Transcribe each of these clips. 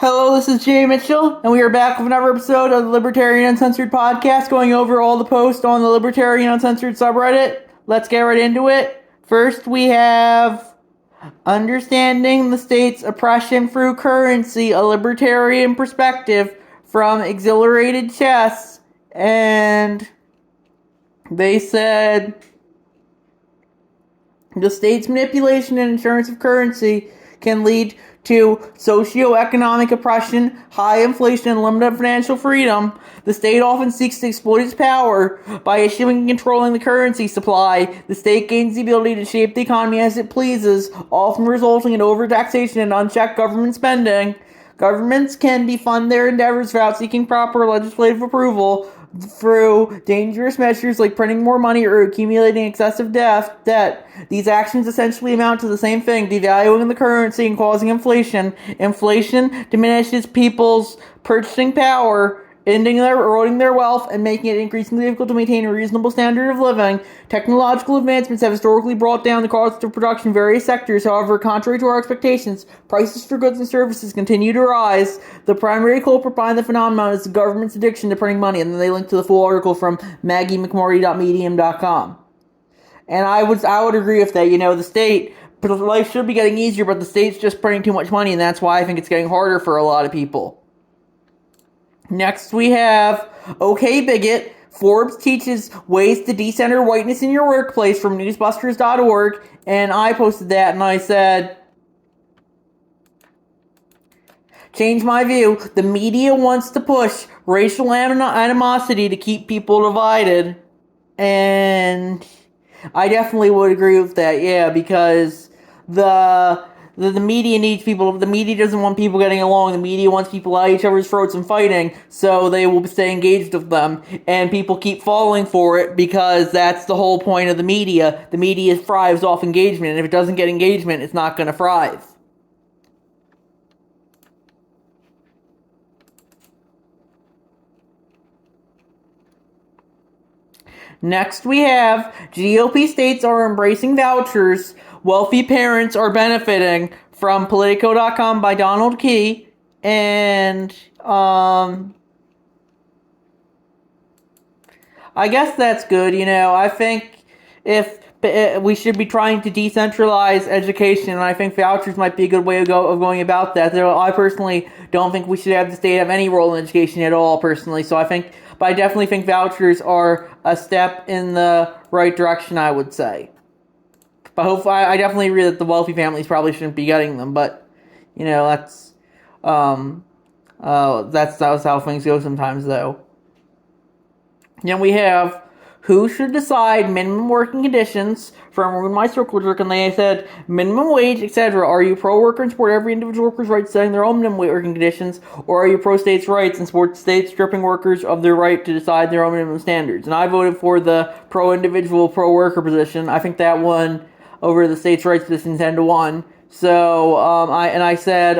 Hello, this is Jay Mitchell, and we are back with another episode of the Libertarian Uncensored podcast, going over all the posts on the Libertarian Uncensored subreddit. Let's get right into it. First, we have Understanding the State's Oppression Through Currency, a Libertarian Perspective from Exhilarated Chess, and they said the state's manipulation and insurance of currency can lead to socioeconomic oppression, high inflation, and limited financial freedom. The state often seeks to exploit its power by issuing and controlling the currency supply. The state gains the ability to shape the economy as it pleases, often resulting in overtaxation and unchecked government spending. Governments can defund their endeavors without seeking proper legislative approval through dangerous measures like printing more money or accumulating excessive debt. These actions essentially amount to the same thing: devaluing the currency and causing inflation. Inflation diminishes people's purchasing power, eroding their wealth, and making it increasingly difficult to maintain a reasonable standard of living. Technological advancements have historically brought down the cost of production in various sectors. However, contrary to our expectations, prices for goods and services continue to rise. The primary culprit behind the phenomenon is the government's addiction to printing money, and then they link to the full article from MaggieMcMurray.medium.com. And I would agree with that. The state, life should be getting easier, but the state's just printing too much money, and that's why I think it's getting harder for a lot of people. Next, we have OK Bigot. Forbes teaches ways to decenter whiteness in your workplace from newsbusters.org. And I posted that and I said, change my view. The media wants to push racial animosity to keep people divided. And I definitely would agree with that, yeah, because the media needs people. The media doesn't want people getting along. The media wants people at each other's throats and fighting, so they will stay engaged with them. And people keep falling for it because that's the whole point of the media. The media thrives off engagement, and if it doesn't get engagement, it's not going to thrive. Next, we have GOP states are embracing vouchers. Wealthy parents are benefiting from Politico.com by Donald Key. And, I guess that's good. I think if we should be trying to decentralize education, and I think vouchers might be a good way of going about that. I personally don't think we should have the state have any role in education at all, personally. But I definitely think vouchers are a step in the right direction, I would say. But hopefully, I definitely agree that the wealthy families probably shouldn't be getting them. But that's how things go sometimes, though. Then we have who should decide minimum working conditions from my circle jerk, and they said minimum wage, etc. Are you pro-worker and support every individual worker's right to setting their own minimum working conditions, or are you pro-states' rights and support states stripping workers of their right to decide their own minimum standards? And I voted for the pro-individual, pro-worker position. I think that won over the states' rights position 10-1. So I said,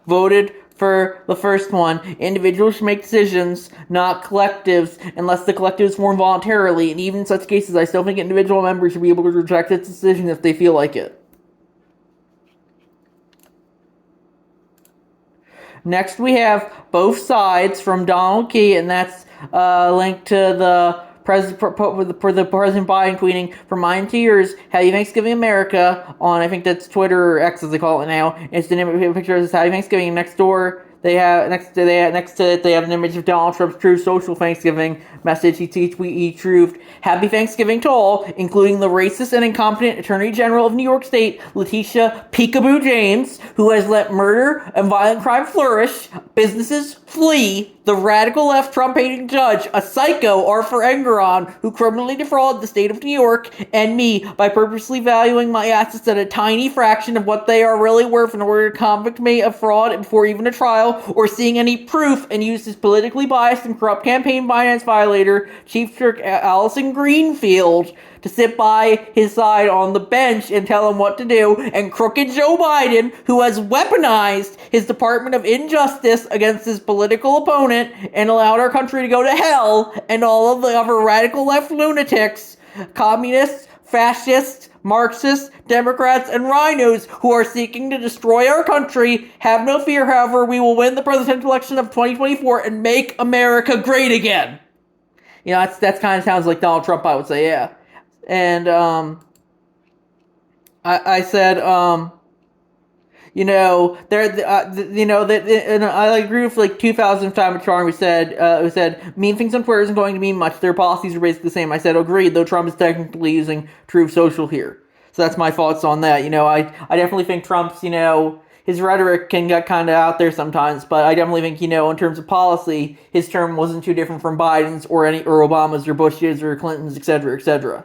voted for the first one. Individuals should make decisions, not collectives, unless the collectives form voluntarily. And even in such cases, I still think individual members should be able to reject its decision if they feel like it. Next, we have Both Sides from Donald Key, and that's linked to the President Biden tweeting, "For mine tears, Happy Thanksgiving America," on, I think that's Twitter or X as they call it now. It's the picture of Happy Thanksgiving. Next door, they have next to it they have an image of Donald Trump's true social Thanksgiving message. He truth. Happy Thanksgiving to all, including the racist and incompetent Attorney General of New York State, Letitia Peekaboo James, who has let murder and violent crime flourish, businesses flee, the radical left Trump-hating judge, a psycho Arthur Engeron, who criminally defrauded the state of New York, and me by purposely valuing my assets at a tiny fraction of what they are really worth in order to convict me of fraud before even a trial, or seeing any proof, and use his politically biased and corrupt campaign finance violator, Chief Clerk Allison Greenfield, to sit by his side on the bench and tell him what to do, and crooked Joe Biden, who has weaponized his Department of Injustice against his political opponent and allowed our country to go to hell, and all of the other radical left lunatics, communists, fascists, Marxists, Democrats, and rhinos who are seeking to destroy our country. Have no fear, however, we will win the presidential election of 2024 and make America great again. That's kind of sounds like Donald Trump, I would say, yeah. And I said, and I agree with like 2000 time with Charm. Who said mean things on Twitter isn't going to mean much. Their policies are basically the same. I said agreed, though Trump is technically using Truth Social here. So that's my thoughts on that. I definitely think Trump's his rhetoric can get kind of out there sometimes, but I definitely think in terms of policy, his term wasn't too different from Biden's or Obama's or Bush's or Clinton's, etc., etc.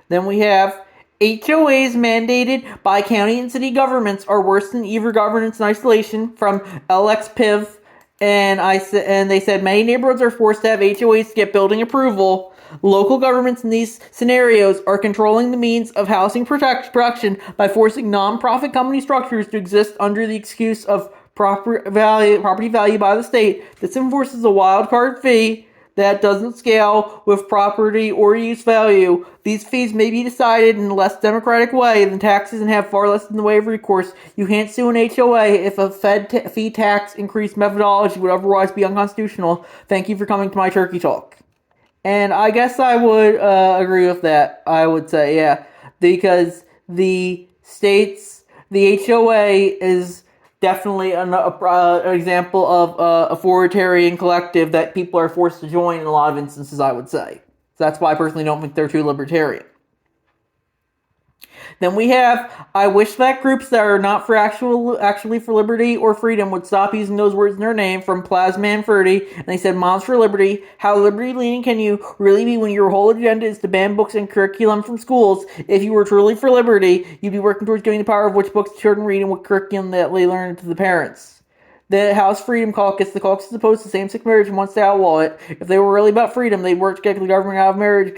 Then we have HOAs mandated by county and city governments are worse than evil governance in isolation from LXPIV. And they said many neighborhoods are forced to have HOAs to get building approval. Local governments in these scenarios are controlling the means of housing production by forcing non-profit company structures to exist under the excuse of property value by the state. This enforces a wild card fee that doesn't scale with property or use value. These fees may be decided in a less democratic way than taxes and have far less in the way of recourse. You can't sue an HOA if a fee tax increase methodology would otherwise be unconstitutional. Thank you for coming to my turkey talk. And I guess I would agree with that. I would say, yeah, because the HOA is definitely an example of authoritarian collective that people are forced to join in a lot of instances, I would say. So that's why I personally don't think they're too libertarian. Then we have, I wish that groups that are not for actually for liberty or freedom would stop using those words in their name, from Plasman 30, and they said, Moms for Liberty. How liberty-leaning can you really be when your whole agenda is to ban books and curriculum from schools? If you were truly for liberty, you'd be working towards giving the power of which books children read and what curriculum that they learn to the parents. The House Freedom Caucus, the caucus is opposed to same-sex marriage and wants to outlaw it. If they were really about freedom, they'd work to get the government out of marriage.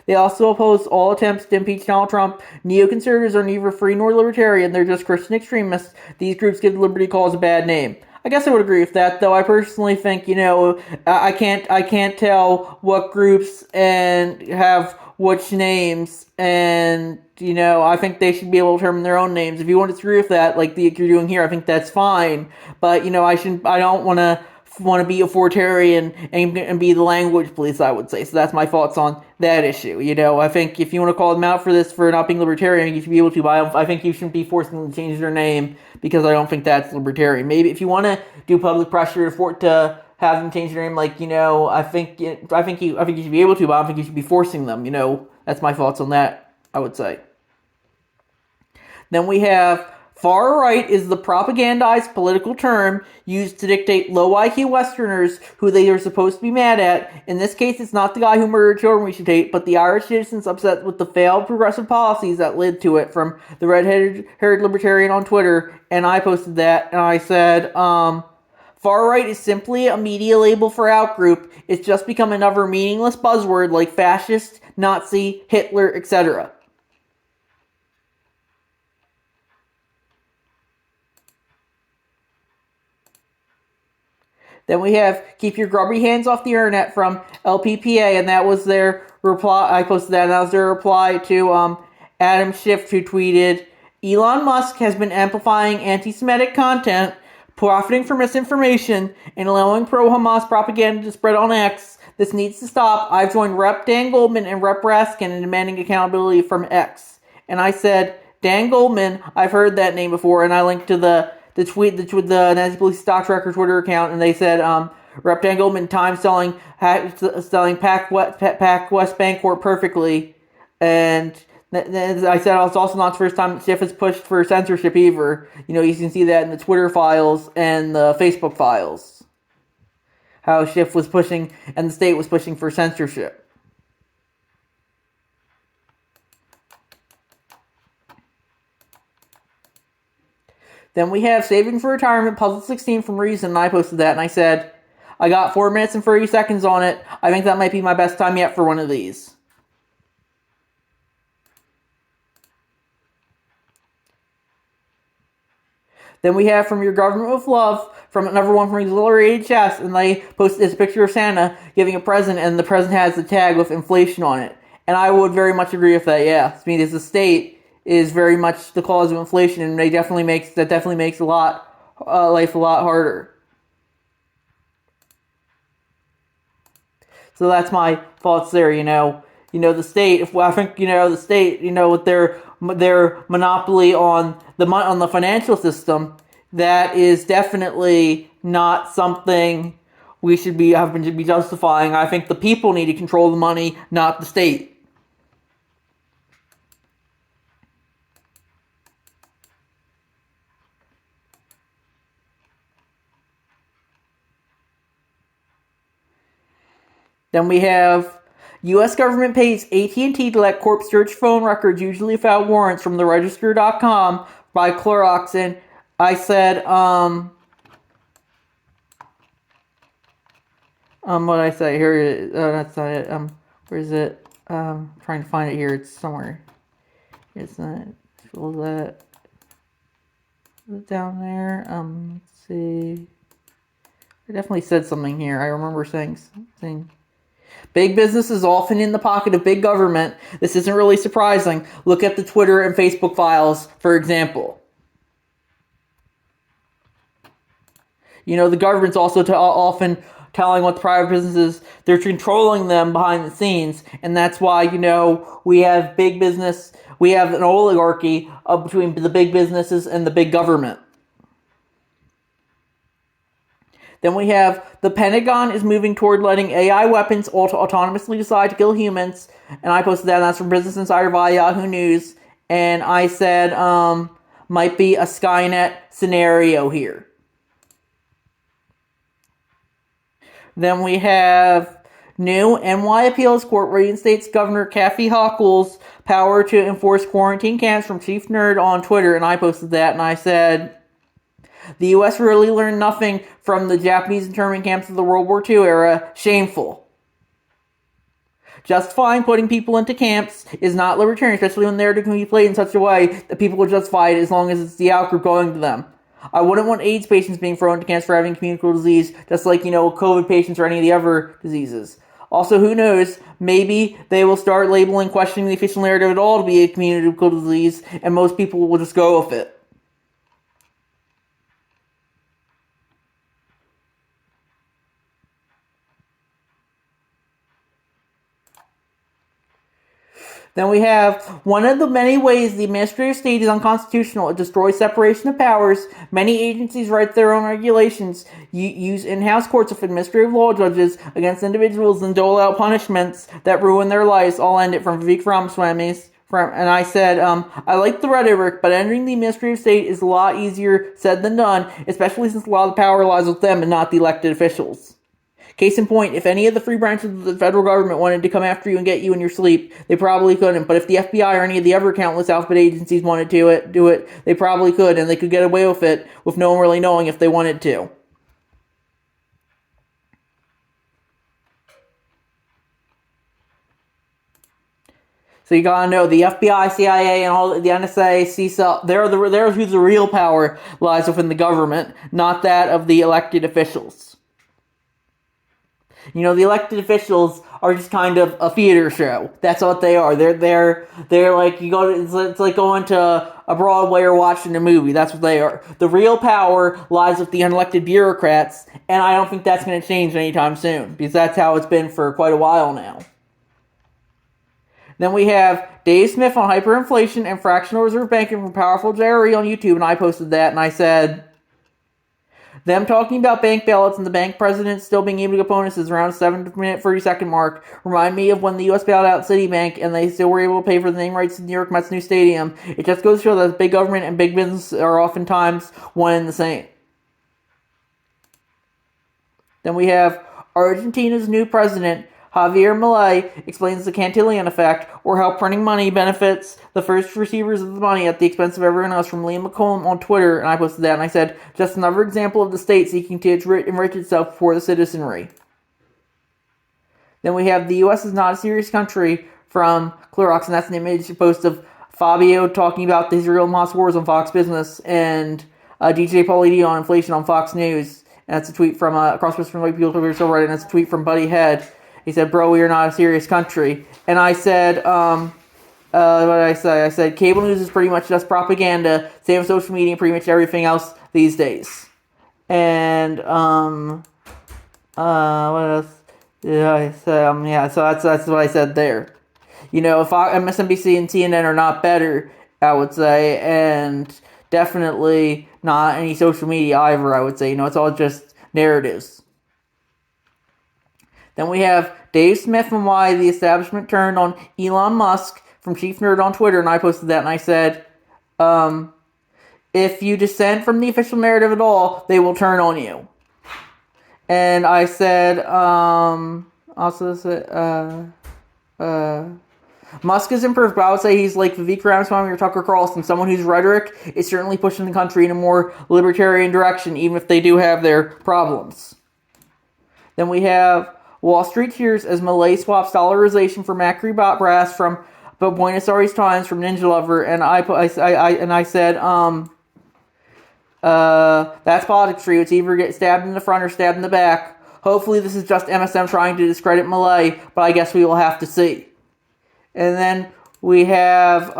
They also oppose all attempts to impeach Donald Trump. Neoconservatives are neither free nor libertarian. They're just Christian extremists. These groups give the liberty cause a bad name. I guess I would agree with that, though I personally think, I can't tell what groups and have which names, and I think they should be able to determine their own names. If you want to disagree with that, like you're doing here, I think that's fine. But I don't want to be authoritarian and be the language police, I would say. So that's my thoughts on that issue. I think if you want to call them out for not being libertarian, you should be able to. But I think you shouldn't be forcing them to change their name, because I don't think that's libertarian. Maybe if you want to do public pressure to have them change their name, I think you should be able to, but I don't think you should be forcing them. That's my thoughts on that, I would say. Then we have far right is the propagandized political term used to dictate low IQ Westerners who they are supposed to be mad at. In this case, it's not the guy who murdered children we should hate, but the Irish citizens upset with the failed progressive policies that led to it, from the red-haired libertarian on Twitter. And I posted that, and I said, far right is simply a media label for outgroup. It's just become another meaningless buzzword like fascist, Nazi, Hitler, etc. Then we have keep your grubby hands off the internet from LPPA, and that was their reply. I posted that, and that was their reply to Adam Schiff, who tweeted, Elon Musk has been amplifying anti-Semitic content, profiting from misinformation, and allowing pro-Hamas propaganda to spread on X. This needs to stop. I've joined Rep. Dan Goldman and Rep. Raskin in demanding accountability from X. And I said, Dan Goldman, I've heard that name before, and I linked to the tweet with the Nazi Police Stock Tracker Twitter account, and they said, Rep. Dan Goldman, time selling Pac West Bancorp perfectly. And I said it's also not the first time Schiff has pushed for censorship either. You can see that in the Twitter files and the Facebook files. How Schiff was pushing, and the state was pushing for censorship. Then we have Saving for Retirement, Puzzle 16 from Reason, and I posted that, and I said, I got 4 minutes and 30 seconds on it. I think that might be my best time yet for one of these. Then we have From Your Government with Love, from another one from Exhilarated Chefs, and they posted this picture of Santa giving a present, and the present has the tag with inflation on it. And I would very much agree with that, yeah. I mean, the state is very much the cause of inflation, and that definitely makes life a lot harder. So that's my thoughts there. The state. I think the state. With their monopoly on the financial system, that is definitely not something we should be justifying. I think the people need to control the money, not the state. Then we have U.S. government pays AT&T to let corp search phone records, usually without warrants, from the register.com by Clorox. And I said, what did I say? Here it is. That's not it. Where is it? Trying to find it here. It's somewhere. It's not. Fill that. Down there. Let's see. I definitely said something here. I remember saying something. Big business is often in the pocket of big government. This isn't really surprising. Look at the Twitter and Facebook files, for example. The government's also often telling what the private businesses, they're controlling them behind the scenes. And that's why, we have big business, we have an oligarchy between the big businesses and the big government. Then we have the Pentagon is moving toward letting AI weapons autonomously decide to kill humans. And I posted that, and that's from Business Insider via Yahoo News. And I said, might be a Skynet scenario here. Then we have new NY Appeals Court reinstates Governor Kathy Hochul's power to enforce quarantine camps from Chief Nerd on Twitter. And I posted that, and I said, the U.S. really learned nothing from the Japanese internment camps of the World War II era. Shameful. Justifying putting people into camps is not libertarian, especially when they're to be played in such a way that people will justify it as long as it's the outgroup going to them. I wouldn't want AIDS patients being thrown into camps for having communicable disease, just like, COVID patients or any of the other diseases. Also, who knows, maybe they will start labeling questioning the official narrative at all to be a communicable disease, and most people will just go with it. Then we have one of the many ways the administrative state is unconstitutional. It destroys separation of powers. Many agencies write their own regulations, use in-house courts of administrative law judges against individuals, and dole out punishments that ruin their lives. I'll end it from Vivek Ramaswamy. And I said, I like the rhetoric, but entering the administrative state is a lot easier said than done, especially since a lot of the power lies with them and not the elected officials. Case in point, if any of the three branches of the federal government wanted to come after you and get you in your sleep, they probably couldn't. But if the FBI or any of the other countless alphabet agencies wanted to do it, they probably could, and they could get away with it with no one really knowing if they wanted to. So you gotta know, the FBI, CIA, and all the NSA, CISA, they're who the real power lies within the government, not that of the elected officials. The elected officials are just kind of a theater show. That's what they are. They're like, it's like going to a Broadway or watching a movie. That's what they are. The real power lies with the unelected bureaucrats, and I don't think that's going to change anytime soon, because that's how it's been for quite a while now. Then we have Dave Smith on hyperinflation and fractional reserve banking from Powerful Jerry on YouTube, and I posted that, and I said, them talking about bank bailouts and the bank president still being able to get bonuses around a 7-minute 30-second mark remind me of when the U.S. bailed out Citibank and they still were able to pay for the name rights to the New York Mets' new stadium. It just goes to show that big government and big business are oftentimes one and the same. Then we have Argentina's new president, Javier Milei, explains the Cantillon effect, or how printing money benefits the first receivers of the money at the expense of everyone else, from Liam McCollum on Twitter, and I posted that, and I said, just another example of the state seeking to enrich itself for the citizenry. Then we have the U.S. is not a serious country from Clorox, and that's an image post of Fabio talking about the Israel and Hamas wars on Fox Business, and DJ Pauly on inflation on Fox News. And that's a tweet from Crosspost from White People Twitter Reddit, and that's a tweet from Buddy Head. He said, "Bro, we are not a serious country." And I said, what did I say? I said, cable news is pretty much just propaganda. Same with social media and pretty much everything else these days. And, what else did I say? Yeah, so that's what I said there. You know, if MSNBC and CNN are not better, I would say, and definitely not any social media either, I would say. You know, it's all just narratives. Then we have Dave Smith from Why the Establishment Turned on Elon Musk from Chief Nerd on Twitter, and I posted that, and I said, if you dissent from the official narrative at all, they will turn on you. And I said, also said, Musk is improved, but I would say he's like Vivek Ramaswamy or Tucker Carlson, someone whose rhetoric is certainly pushing the country in a more libertarian direction, even if they do have their problems. Then we have Wall Street cheers as Malay swaps dollarization for Macri bot brass from Buenos Aires Times from Ninja Lover, and I said, that's politics for you. It's either get stabbed in the front or stabbed in the back. Hopefully this is just MSM trying to discredit Malay, but I guess we will have to see. And then we have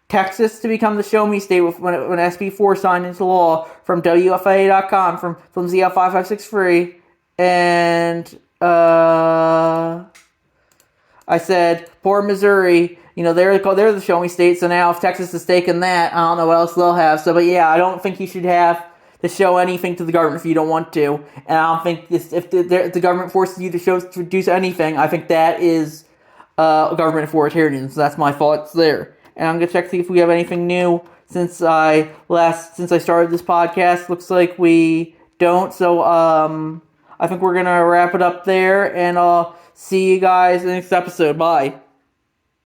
Texas to become the show me state when SB 4 signed into law from WFA.com from ZL5563. And I said, poor Missouri, you know, they're the show me state, so now if Texas is taking that, I don't know what else they'll have. So, but yeah, I don't think you should have to show anything to the government if you don't want to. And I don't think if the government forces you to do anything, I think that is government authoritarian. So that's my thoughts there. And I'm gonna check to see if we have anything new since I started this podcast. Looks like we don't. So I think we're gonna wrap it up there, and I'll see you guys in the next episode. Bye.